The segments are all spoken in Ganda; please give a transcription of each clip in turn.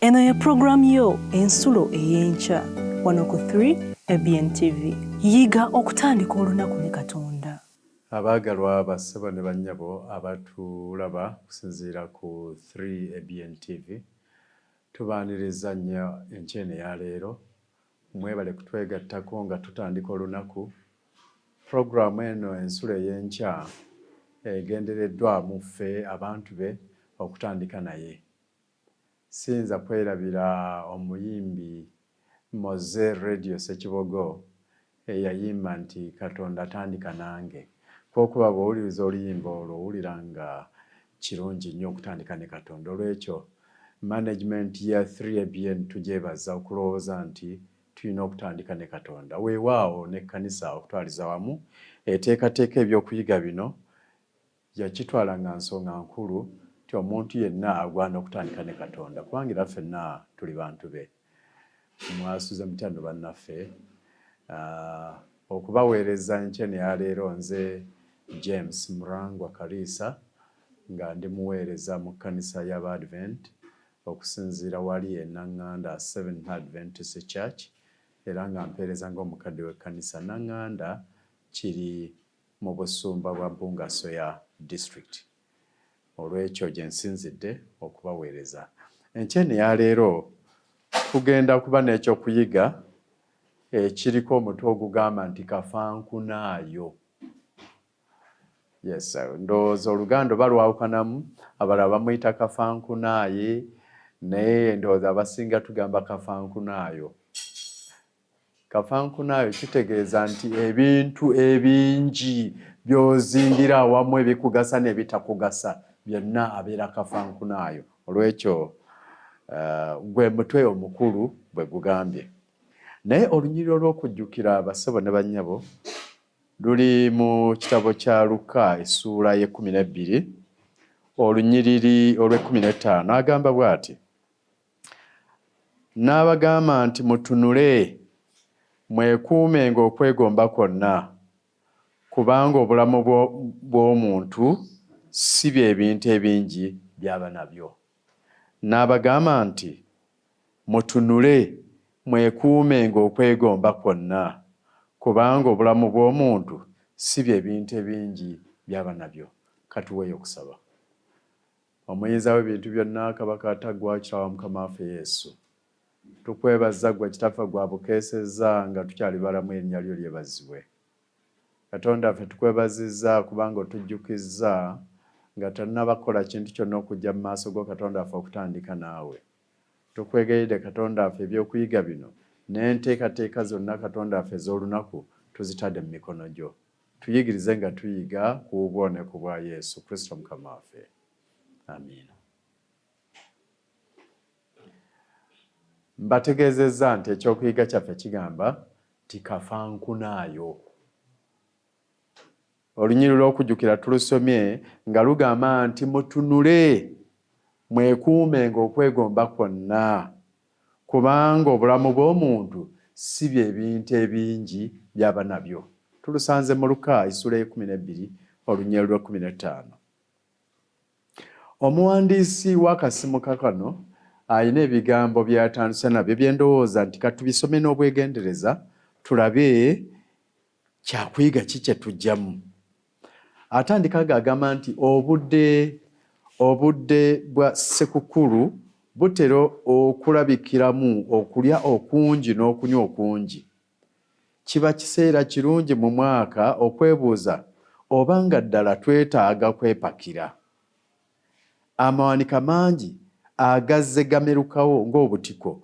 Eno ye program yo ensulo ey'enkya wano ku 3 ABN TV. Yiga okutandika olunaku ne Katonda. Abaagalwa bassebo ne bannyabo abatulaba kusinziira ku 3 ABN TV. Tubaaniriza nnyo enkyene ya leero. Mwebale kutwegattako nga tutandika olunaku. Programu eno ensulo ey'enkya egendereddwamu ffe abantu be okutandika naye. Siyinza kwerabira omuyimbi Moze Radio Ssekibogo eyayimba nti Katonda atandika nange. Kw'okuba bw'owuliriza oluyimba olwo owulira nga kirungi nnyo okutandika ne Katonda. Olw'ekyo management ya 3ABN tugyebaza okulowooza nti tulina okutandika ne Katonda. Weewaawo n'ekkanisa okutwaliza wamu eteekateeka ebyokuyiga bino yakitwala nga nsonga nkulu nti omuntu yenna agwana okutandika ne Katonda kubanga era ffenna tuli bantu be. Mwasuze mutya nno bannaffe. Okubaweereza enkyene ya leero nze James Murangwa Kaliisa nga ndi muweereza mu kkanisa y'Aba-Advent okusinziira wali e Nanganda Seventh Adventist Church era nga mpeereza ng'omukadde w'ekkanisa. Nanganda kiri mu busumba bwa Bungasoya District. Olw'ekyo gye nsinzidde okubaweereza. Enkyene ya leero tugenda kuba n'ekyokuyiga ekiriko omutwe ogugamba nti Kafankunaayo. Yes, ndowooza Oluganda balwawukanamu, abalala bamuyita Kafankunaayi, naye ndowooza abasinga tugamba Kafankunaayo. Kafankunaayo kitegeeza nti ebintu ebingi by'ozingira awamu ebikugasa n'ebitakugasa byonna abeera Kafankunaayo. Olw'ekyo gwe mutwe omukulu bwe gugambye. Naye olunyiriri olw'okujjukira bassebo ne bannyabo luli mu kitabo kya Luka essuula ye12 olunyiriri olw'15 agamba bw'ati: n'abagamba nti mutunule mwekuumenga okwegomba kwonna kubanga obulamu bw'omuntu si bye bintu ebingi by'aba nabyo. N'abagamba nti mutunule mwekuumenga okwegomba kwonna kubanga obulamu bw'omuntu si bye bintu ebingi by'aba nabyo. Katuweeyo okusaba. Omuyinza w'ebintu byonna Kabaka ataggwa kitaawa Mukama waffe Yesu, tukwebaza gwe Kitaffe gwabukeesezza nga tukyali balamu, erinnya lyo lyebazibwe. Katonda ffe tukwebazizza kubanga otujjukizza nga tannabakola kintu kyonna okujja mu maaso go Katonda waffe okutandika naawe. Tukwegeredde Katonda waffe ebyokuyiga bino n'enteekateeka zonna Katonda waffe ez'olunaku tuzitadde mu mikono gyo. Tuyigirize nga tuyiga ku buboneko bwa Yesu Kristo Mukama waffe. Amiina. Mbategeezezza nti ekyokuyiga kyaffe kigamba nti Kafankunaayo. Olunyiriri lw'okujjukira tulusomye nga lugamba nti mutunule mwekuumenga okwegomba kwonna kubanga obulamu bw'omuntu si bye bintu ebingi by'aba nabyo. Tulusanze mu Luka essuula ye12 olunyiriri lw'15. Omuwandiisi w'akasimu kakano alina ebigambo by'atandise nabyo bye ndowooza nti katubisome n'obwegendereza tulabe kyakuyiga ki kye tuggyamu. Atandika agamba nti obudde bwa Ssekukkulu butera okulabikiramu okulya okungi n'okunywa okungi. Kiba kiseera kirungi mu mwaka okwebuuza oba nga ddala twetaaga kwepakira. Amawanika mangi agazze gamerukawo ng'obutiko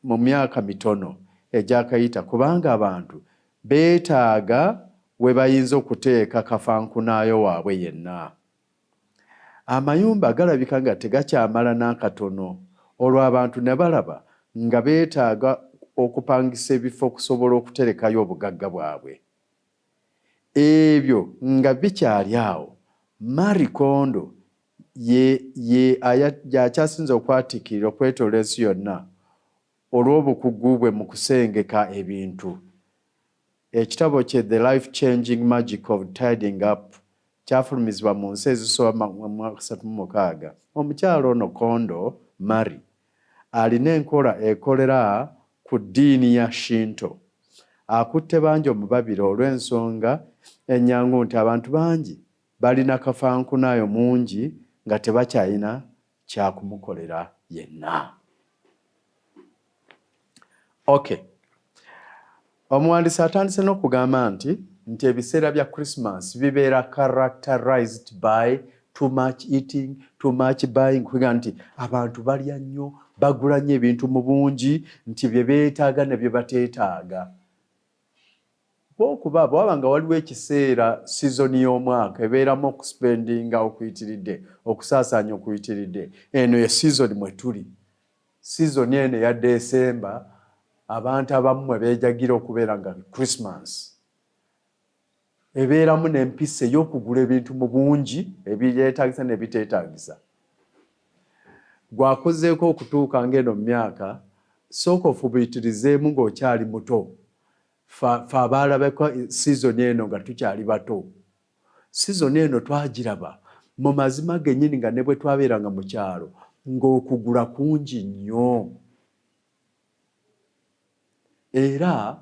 mu myaka mitono egyakayita kubanga abantu beetaaga we bayinza okuteeka Kafankunaayo waabwe yenna. Amayumba galabika nga tegakyamala n'akatono olwo abantu ne balaba nga beetaaga okupangisa ebifo okusobola okuterekayo obugagga bwabwe. Ebyo nga bikyali awo, Marie Kondo yakyasinze okwatiikirira okwetoola ensi yonna olw'obukugu bwe mu kusengeka ebintu. Ekitabo kye The Life Changing Magic of Tidying Up kyafulumizibwa mu nsi ezisoba mu 36. Omukyalo ono Kondo Mary alina enkola ekolera ku ddiini ya Shinto. Akutte bangi omubabire olw'ensonga ennyangu nti abantu bangi balina Kafankunaayi mungi nga tebakyalina kyakumukolera yenna. Okay. Omuwandiisi atandise n'okugamba nti ebiseera bya Christmas bibeera characterized by too much eating, too much buying, kuga nti abantu balya nnyo, bagula nnyo ebintu mu bungi, nti bye beetaaga ne bye bateetaaga. Bw'okuba bw'aba nga waliwo ekiseera sizoni y'omwaka ebeeramu okuspendinga okuyitiridde, okusaasaanya okuyitiridde. Eno ye sizoni mwe tuli. Sizoni eno ya Desemba abantu abamu mwe beejagira okubeera nga Christmas. Ebeeramu n'empisa ey'okugula ebintu mu bungi ebiyeetaagisa ne biteetaagisa. Gwakozeeko okutuuka ng'eno mu myaka, sooka ofubiitirizeemu ng'okyali muto. Fa abaalabeko sizoni eno nga tukyali bato. Sizoni eno twagiraba mu mazima gennyini nga ne bwe twabeeranga mu kyalo ng'okugula kungi nnyo. Era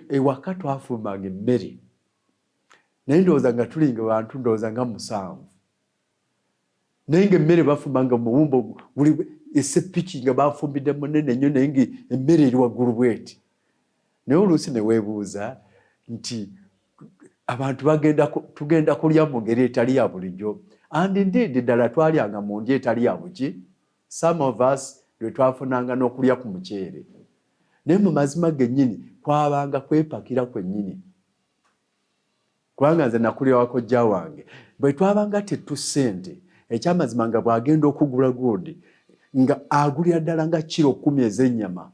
ewaka twafumanga emmere. Naye ndowooza nga tulinga bantu ndowooza nga 7. Naye ng'emmere bafumanga mu bumbo buli esseppiki nga bafumbidde munene nnyo naye ng'emmere eri waggulu bw'eti. Naye oluusi ne weebuuza nti abantu tugenda kulya mu ngeri etali ya bulijjo. And indeed ddala twalyanga mu ndya etali ya buki. Some of us lwe twafunanga n'okulya ku muceere. Naye mu mazima gennyini kwabanga kwepakira kwennyini. Kubanga nze nakulya wa kojja wange. Bwe twabanga tetusente, ekyamazima nga bw'agenda okugula gundi, nga agulira ddala nga kiro 10 ez'ennyama.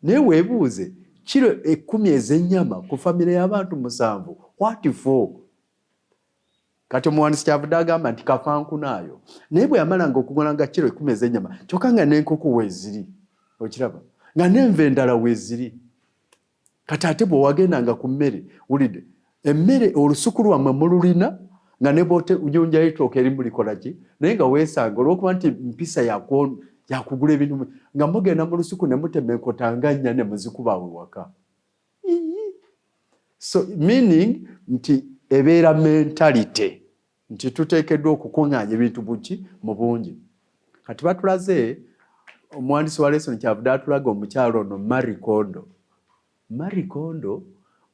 Naye weebuuze, kiro 10 ez'ennyama ku famire y'abantu 7, what for? Kati omuwandiisi kyavudde agamba nti Kafankunaayi. Naye bwe yamalanga okugula nga kiro 10 ez'ennyama, kyokka nga n'enkoko weeziri. Okiraba? Nga n'enva endala weeziri. Kati ate bwe wagendanga ku mmere, wulidde, emmere olusuku lwammwe mululina, nga ne bw'ote ujunjayo ettooke erimu likola ki? Naye nga weesanga olw'okuba nti mpisa yakugula ebintu nga mugenda mu lusuku ne mutema enkota nga 4 ne muzikuba waka. So meaning nti ebeera mentality nti tuteekeddwa okukuŋŋaanya ebintu buki mu bungi. Kati batulaze omuwandiisi wa lesson kyavudde atulaga omukyalo ono Marie Kondo. Marie Kondo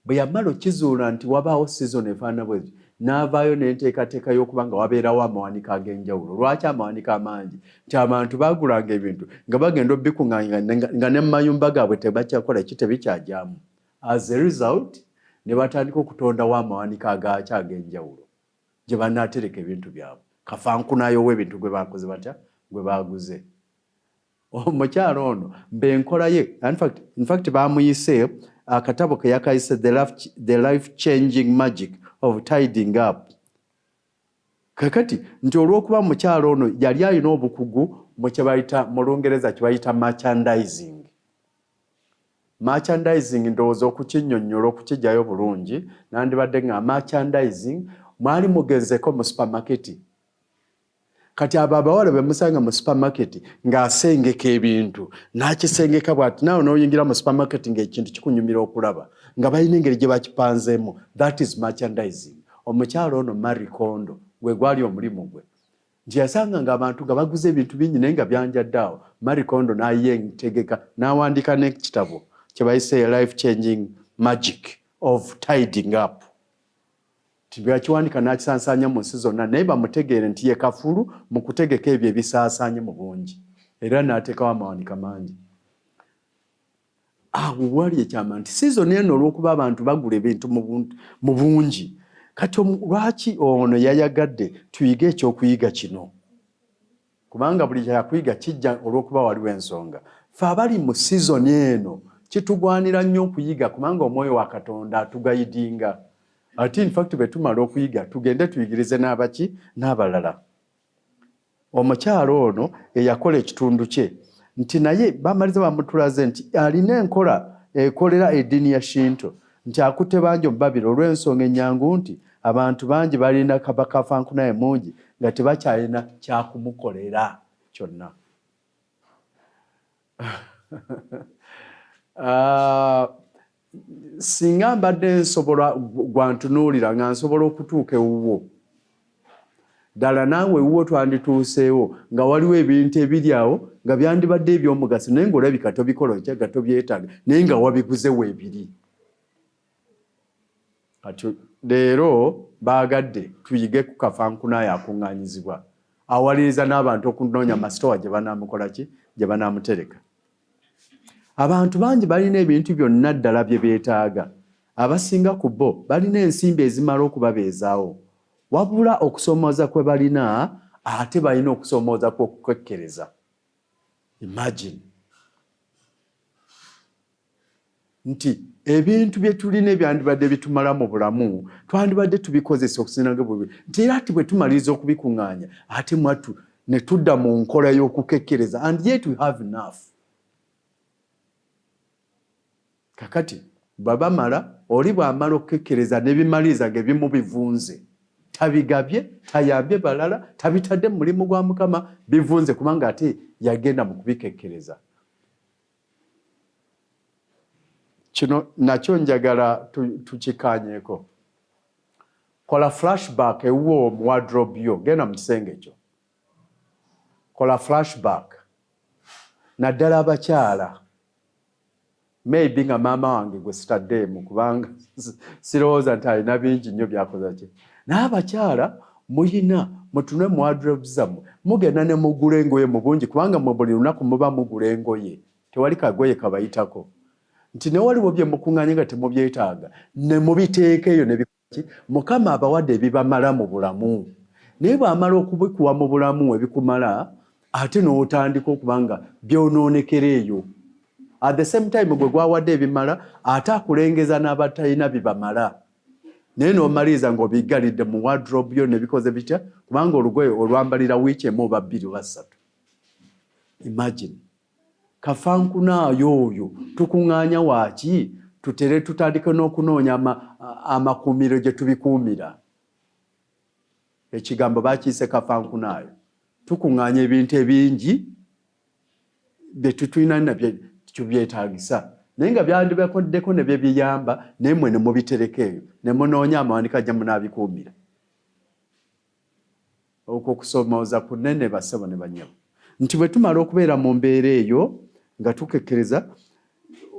bwe yamala okizuula nti wabaawo season efaana bwezi, n'avaayo n'enteekateeka y'okuba nga wabeerawo amawanika ag'enjawulo. Lwaki amawanika amangi? Nti abantu baagulanga ebintu nga bagenda obbikuŋŋaanya nga ne mu mayumba gaabwe tebakyakola ki, tebikyajyamu. As a result ne batandika okutondawo amawanika ag'enjawulo gye banaatereka ebintu byabwe. Kafankunaayi ow'ebintu gwe baakoze batya? Gwe baaguze. Omukyalo ono mbenkola ye, in fact baamuyise akatabo ke yakayise The Life Changing Magic of Tidying Up. Kakati nti olw'okuba mukyalo ono yali alina obukugu mu kye bayita mu Lungereza kye bayita merchandising. Merchandising ndowooza okukinnyonnyola okukijjayo bulungi, nandibadde nga merchandising mwali mugenzeko mu supermarket. Kati abo abawala be musanga mu supermarket ng'asengeka ebintu, n'akisengeka bw'ati, naawe n'oyingira mu supermarket ng'ekintu kikunyumira okulaba, nga balina engeri gye bakipanzeemu. That is merchandising. Omukyalo ono Marie Kondo gwe gwali omulimu gwe. Nti yasanga ng'abantu nga baguze ebintu bingi naye nga byanjadde awo. Marie Kondo n'ayentegeka n'awandiika n'ekitabo kye bayise Life Changing Magic of Tidying Up. Tibakiwandika n'akisansanya mu nsi zonna, naye bamutegeere nti ye kafulu mu kutegeka ebyo ebisaasaanye mu bungi. Era n'ateekawo amawanika mangi. Awo wali ekyama nti sizoni eno olw'okuba abantu bagula ebintu mu bungi. Kati lwaki ono yayagadde tuyige ekyokuyiga kino? Kubanga buli kyakuyiga kijja olw'okuba waliwo ensonga. Ffe abali mu sizoni eno kitugwanira nnyo okuyiga kubanga omwoyo wa Katonda atugayidinga. Ati in fact betumala okuyiga tugende tuyigirize n'abaki n'abalala. Omukyalo ono eyakola ekitundu kye nti naye bamaliza bamutulaze nti alina enkola ekolera eddiini ya Shinto, nti akutte bangi omubabire olw'ensonga ennyangu nti abantu bangi balina Kafankunaayi mungi nga tebakyalina kyakumukolera kyonna. Singa mbadde nsobola gwantunuulira nga nsobola okutuuka ewuwo ddala naawe ewuwo twandituuseewo nga waliwo ebintu ebiri awo nga byandibadde ebyomugaso naye ng'olabika tobikola kyaga tobyetaaga naye nga wabiguzewo ebiri. Kati leero baagadde tuyige ku Kafankunaayi akuŋŋaanyizibwa awaliriza n'abantu okunoonya masitowa gye banaamukola ki gye banaamutereka. Abantu bangi balina ebintu byonna ddala bye beetaaga. Abasinga ku bo balina ensimbi ezimala okubabeezaawo. Wabula okusomooza kwe balina ate balina okusomooza kw'okukekkereza. Imagine. Nti ebintu bye tulina ebyandibadde bitumala mu bulamu twandibadde tubikozesa okusinanga bubi nti era ati bwe tumaliriza okubikuŋŋaanya ate mwattu ne tudda mu nkola y'okukekkereza and yet we have enough. Kakati babamala oli bw'amala okukekkereza ne bimaliriza ng'ebimu bivunze tabigabye tayambye balala tabitadde mu mulimu gwa Mukama bivunze kubanga ate yagenda mu kubikekkereza. Kino nakyo njagala tukikaanyeeko. Kola flashback ewuwo mu wardrobe yo genda mu kisenge kyo. Kola flashback naddala abakyala. Maybe nga maama wange gwe sitaddeemu kubanga sirowooza nti alina bingi nnyo byakoza ki. N'abakyala muyina mutunwe mu wardrobe zammwe mugenda ne mugula engoye mu bungi kubanga mu buli lunaku muba mugula engoye tewali kagoye kabayitako. Nti ne waliwo bye mukuŋŋaanye nga temubyetaaga ne mubiteeka eyo ne bikoki Mukama abawadde ebibamala mu bulamu. Naye bw'amala okubikuwa mu bulamu ebikumala ate n'otandika okubanga byonoonekera eyo. At the same time gwe gwawadde ebimala ate akulengeza n'abatalina bibamala. Naye n'omaliriza ng'obiggalidde mu wardrobe yo ne bikoze bitya kubanga olugoye olwambalira wiiki emu oba bbiri oba ssatu. Imagine. Kafankunaayi oyo tukuŋŋaanya waaki tutere tutandike n'okunoonya amakuumiro gye tubikuumira. Ekigambo baakiyise Kafankunaayi. Tukuŋŋaanya ebintu ebingi bye tutulina nabyo tubyetaagisa naye nga byandibakoddeko ne bye biyamba naye mmwe ne mubitereka eyo ne munoonya amawanika gye munaabikuumira. Okwo kusomooza kunene bassebo ne bannyabo. Nti bwe tumala okubeera mu mbeera eyo nga tukekkereza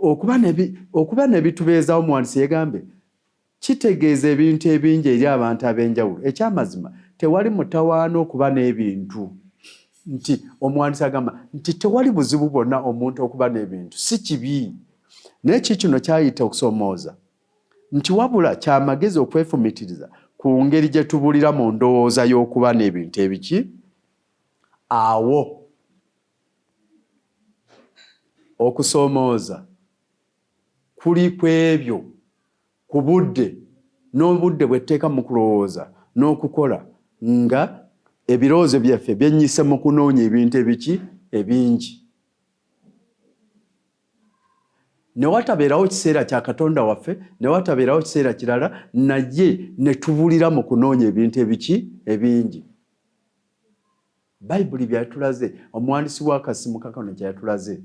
okuba ne bitubeezaawo omuwandiisi yeegambe kitegeeza ebintu ebingi eri abantu ab'enjawulo. Ekyamazima tewali mutawaana okuba n'ebintu. Nti omuwandiisi agamba nti tewali buzibu bwonna omuntu okuba n'ebintu si kibi. Naye kino kyayita okusomooza nti wabula kyamagezi okwefumitiriza ku ngeri gye tubulira mu ndowooza y'okuba n'ebintu ebiki awo. Okusomooza kuli ku ebyo ku budde n'obudde bwetteeka mu kulowooza n'okukola nga ebirowoozo byaffe byennyise mu kunoonya ebintu ebiki ebingi. Ne watabeerawo kiseera kya Katonda waffe ne watabeerawo kiseera kirala naye ne tubulira mu kunoonya ebintu ebiki ebingi. Bayibuli byatulaze omuwandiisi w'akasimu kakano kye yatulaze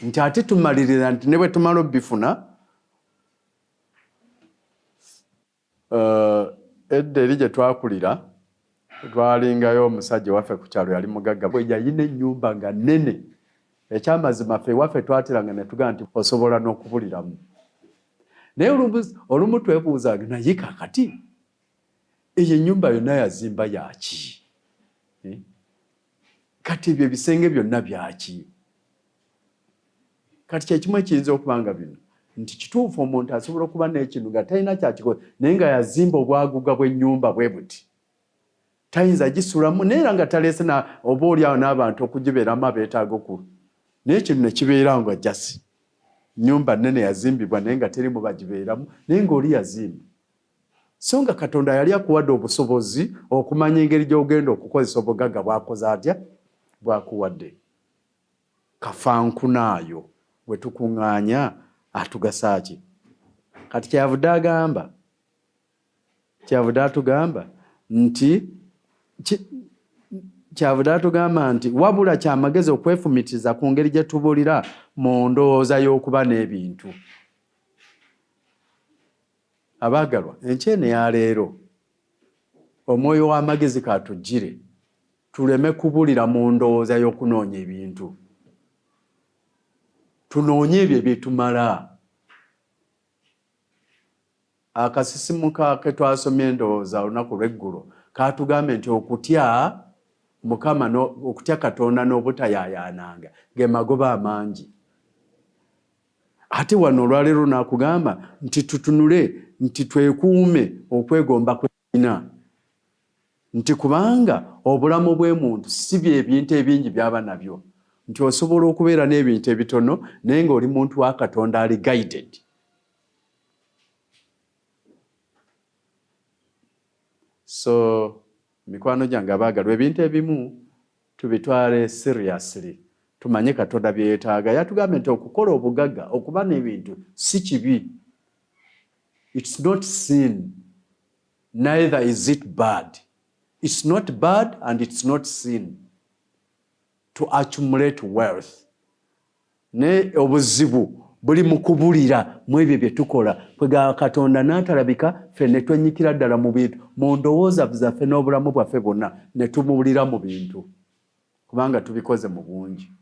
nti ate tumaliriza nti ne bwe tumala obifuna edda eri gye twakulira twalingayo omusajja waffe ku kyalo yali mugagga bwe yalina ennyumba nga nnene. Ekyamazima ffe waffe twateranga ne tugamba nti osobola n'okubuliramu. Naye olumu twebuuzanga naye kakati eyo ennyumba yonna yazimba yaki? Kati ebyo ebisenge byonna byaki? Kati kyekimu ekiyinza okubanga bino nti kituufu omuntu asobola okuba n'ekintu nga talina kyakikoze naye nga yazimba obwaguga bw'ennyumba bwe buti tayinza gisulamu naye era nga taleese oba oliawo n'abantu okugibeeramu abeetaaga okulu. Naye ekintu ne kibeera nga jasi nnyumba nnene yazimbibwa naye nga terimu bagibeeramu naye ng'oli yazimba. So nga Katonda yali akuwadde obusobozi okumanya engeri gy'ogenda okukozesa obugagga bw'akoze atya bw'akuwadde. Kafankunaayo bwe tukuŋŋaanya atugasa ki? Kati kyavudde atugamba nti kyavudde atugamba nti wabula kyamagezi okwefumitiza ku ngeri gye tubulira mu ndowooza y'okuba n'ebintu. Abaagalwa, enkyene ya leero omwoyo w'amagezi katujjire tuleme kubulira mu ndowooza y'okunoonya ebintu. Tunoonye ebyo ebyetumala. Akasisimuka ke twasomye endowooza olunaku lw'eggulo kaatugambe nti okutya Mukama okutya Katonda n'obutayaayaananga ge magoba amangi. Ate wano olwaleero nakugamba nti tutunule nti twekuume okwegomba kw'ekina. Nti kubanga obulamu bw'emuntu si by'ebintu ebingi by'aba nabyo. Nti osobola okubeera n'ebintu ebitono naye ng'oli muntu wa Katonda ali guided. So mikwano gyange abaagalwa, ebintu ebimu tubitwale seriously. Tumanye Katonda bye yeetaaga. Yatugambye nti okukola obugagga, okuba n'ebintu si kibi. It's not sin. Neither is it bad. It's not bad and it's not sin to accumulate wealth. Ne obuzibu buli mu kubulira mu ebyo bye tukola. Kwega Katonda n'atalabika ffe ne twenyikira ddala mu bintu, mu ndowooza zaffe n'obulamu bwaffe bwonna ne tumubulira mu bintu kubanga tubikoze mu bungi.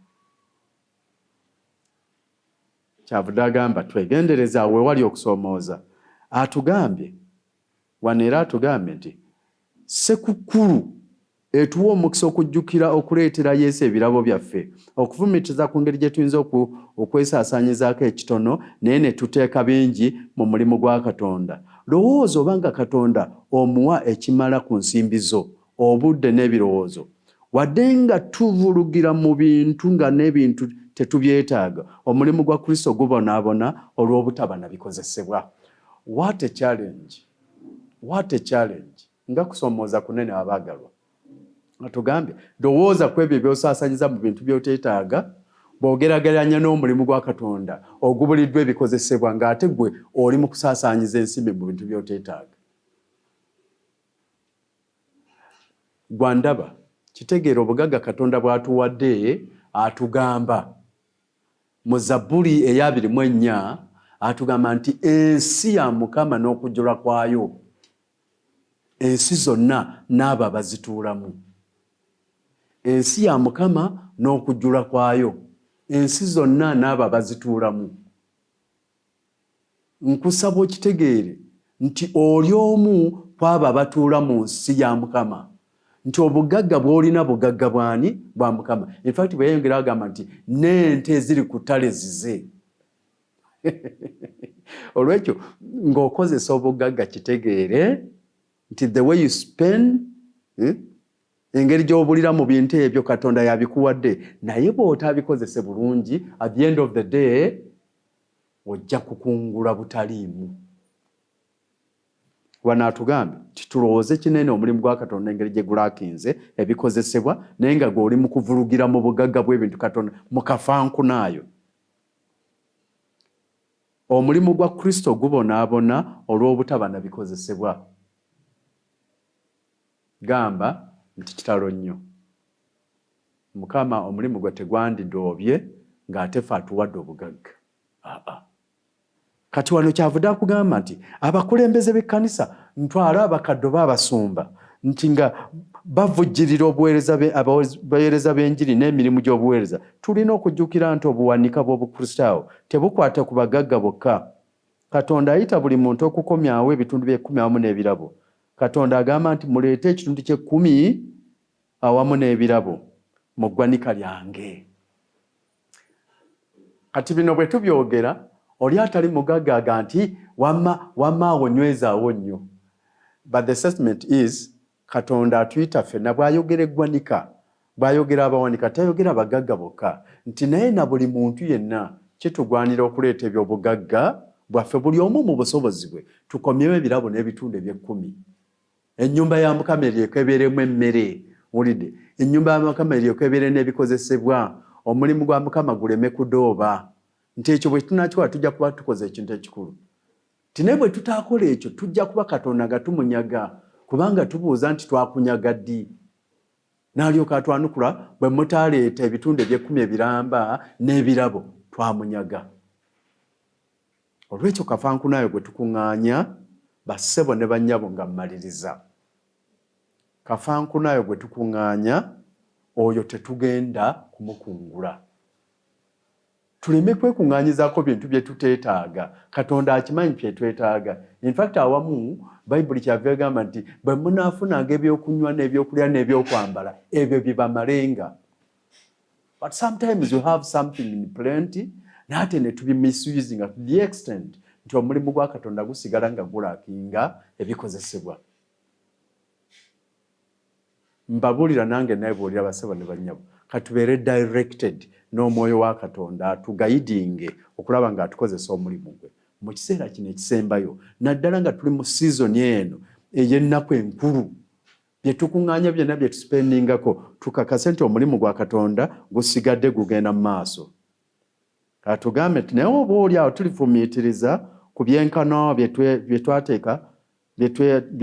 Kyavudde agamba twegendereza we wali okusoomooza. Atugambye wano era atugambye nti Ssekukkulu etuwa omukisa okujjukira okuleetera Yesu ebirabo byaffe, okuvumitiza ku ngeri gye tuyinza okwesaasaanyizaako ekitono naye ne tuteeka bingi mu mulimu gwa Katonda. Lowooza obanga Katonda omuwa ekimala ku nsimbi zo, obudde n'ebirowoozo, wadde nga tuvulugira mu bintu nga n'ebintu tetubyetaaga, omulimu gwa Kristo gubonaabona olw'obutaba na bikozesebwa. What a challenge! What a challenge! Nga kusoomooza kunene abaagalwa. Atugambye lowooza ku ebyo by'osaasanyiza mu bintu by'oteetaaga bw'ogerageranya n'omulimu gwa Katonda ogubuliddwa ebikozesebwa ng'ate gwe oli mu kusaasaanyiza ensimbi mu bintu by'oteetaaga. Gwa ndaba kitegeera obugagga Katonda bw'atuwadde. Atugamba mu Zabbuli eya 24 atugamba nti ensi ya Mukama n'okujjula kwayo, ensi zonna n'abo abazituulamu. Ensi ya Mukama n'okujjula kwayo, ensi zonna n'abo abazituulamu. Nkusaba okitegeere nti oli omu kwabo abatuula mu nsi ya Mukama, nti obugagga bw'olina bugagga bwani? Bwa Mukama. In fact bwe yayongera agamba nti n'ente eziri ku ttale zize. Olwekyo ng'okozesa obugagga kitegeere nti the way you spend, engeri gy'obulira mu bintu ebyo Katonda yabikuwadde, naye bw'otaabikozese bulungi, at the end of the day ojja kukungula butaliimu. Wano atugambye tulowooze kinene omulimu gwa Katonda engeri gye gulaakinze ebikozesebwa naye nga gw'oli mu kuvulugira mu bugagga bw'ebintu Katonda mu Kafankunaayi. Omulimu gwa Kristo gubonaabona olw'obutaba na bikozesebwa. Gamba nti kitalo nnyo. Mukama omulimu gwe tegwandidoobye ng'ate ffe atuwadde obugagga. Kati wano kyavudde akugamba nti abakulembeze b'ekkanisa ntwala abakadde b'abasumba nti nga bavujjirira abaweereza b'enjiri n'emirimu gy'obuweereza, tulina okujjukira nti obuwanika bw'obukristaawo tebukwata ku bagagga bokka. Katonda ayita buli muntu okukomyawo ebitundu bye-10 awamu n'ebirabo. Katonda agamba nti muleete ekitundu kye-10 awamu n'ebirabo mu ggwanika lyange. Kati bino bwe tubyogera oli atali mugaggaga nti wamma awonywezaawo nnyo. But the assessment is Katonda atuyita ffenna bw'ayogera eggwanika, bw'ayogera abawanika tayogera bagagga bokka, nti naye na buli muntu yenna kitugwanira okuleeta ebyobugagga bwaffe buli omu mu busobozi bwe, tukomyewo ebirabo n'ebitundu eby'ekkumi. Ennyumba ya Mukama eryeko ebeeremu emmere, wulidde, ennyumba ya Mukama eryeko ebeere n'ebikozesebwa, omulimu gwa Mukama guleme kudooba. Nti ekyo bwe tunakiwa tujja kuba tukoze ekintu ekikulu. Tine bwe tutaakola ekyo tujja kuba Katonda nga tumunyaga, kubanga tubuuza nti twakunyaga ddi. n'alyoka atwanukula bwe mutaleeta ebitundu eby'ekkumi ebiramba n'ebirabo twamunyaga. Olw'ekyo Kafankunaayi gwe tukuŋŋaanya bassebo ne bannyabo nga mmaliriza. Kafankunaayi gwe tukuŋŋaanya oyo tetugenda kumukungula. Tuleme kwekuŋŋaanyizaako bintu bye tuteetaaga. Katonda akimanyi bye twetaaga. In fact awamu Bayibuli kyava egamba nti bwe munaafunanga ebyokunywa n'ebyokulya n'ebyokwambala ebyo bibamalenga. But sometimes you have something in plenty n'ate ne tubimisuzinga to the extent nti omulimu gwa Katonda gusigala nga gulaakinga ebikozesebwa. Mbabuulira nange naye buulira bassebo ne bannyabo. Katubeere directed n'omwoyo wa Katonda atugayidinge okulaba nga atukozesa omulimu gwe. Mu kiseera kino ekisembayo naddala nga tuli mu sizoni eno ey'ennaku enkulu bye tukuŋŋaanya byonna bye tusipendingako tukakase nti omulimu gwa Katonda gusigadde gugenda mu maaso. Katugambe nti naye oba oli awo tulifumiitiriza ku byenkano bye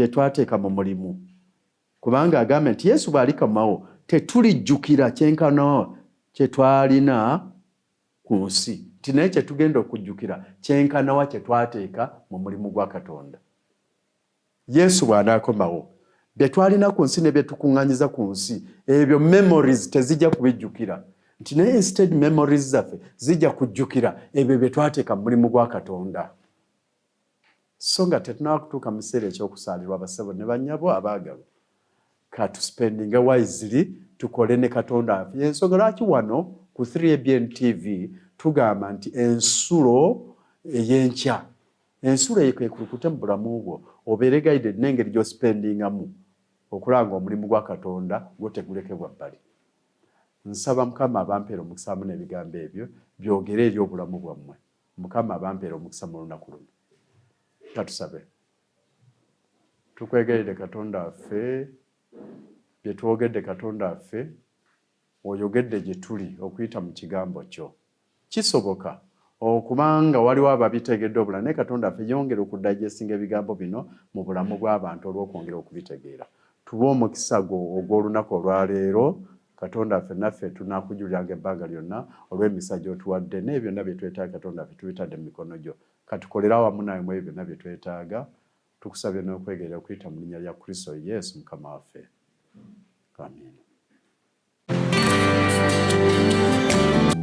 twateeka mu mulimu. Kubanga agambe nti Yesu bw'alikomawo tetulijjukira kyenkano kye twalina ku nsi. Nti naye kye tugenda okujjukira kyenkanawa kye twateeka mu mulimu gwa Katonda. Yesu bw'anaakomawo bye twalina ku nsi ne bye tukuŋŋaanyiza ku nsi ebyo memories tezijja kubijjukira. Nti naye instead memories zaffe zijja kujjukira ebyo bye twateeka mu mulimu gwa Katonda. So nga tetunaba kutuuka mu kiseera ekyokusaalirwa bassebo ne bannyabo abaagalwa. Katuspendinga wisely tukole ne Katonda affe. Ensonga lwaki wano ku 3ABN TV tugamba nti ensulo ey'enkya. Ensulo eyo kwekulukute mu bulamu bwo obeere guided n'engeri gy'osipendingamu okulanga omulimu gwa Katonda gwo tegulekebwa bbali. Nsaba Mukama abampeera omukisa wamu n'ebigambo ebyo byogere eri obulamu bwammwe. Mukama abampeera omukisa mu lunaku luno. Katusabe. Tukwegerere Katonda waffe bye twogedde Katonda waffe oyogedde gye tuli okuyita mu kigambo kyo. Kisoboka okubanga waliwo ababitegedde obula naye Katonda waffe yongera okudigestinga ebigambo bino mu bulamu bw'abantu olw'okwongera okubitegeera. Tuba omukisa gwo ogw'olunaku olwaleero Katonda waffe naffe tunaakujuliranga ebbanga lyonna olw'emisa gy'otuwadde n'ebyo byonna bye twetaaga Katonda waffe tubitadde mu mikono gyo. Katukolera awamu nawe mu ebyo byonna bye twetaaga. Tukusabye n'okwegerera okuyita mu linnya lya Kristo Yesu Mukama waffe. Amen.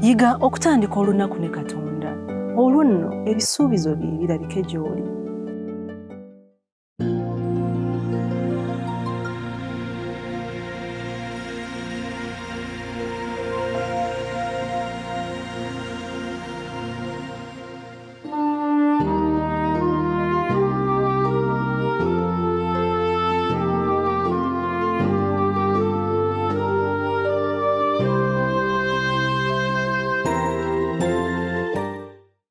Yiga okutandika olunaku ne Katonda. Olwo nno ebisuubizo bye birabike gy'oli.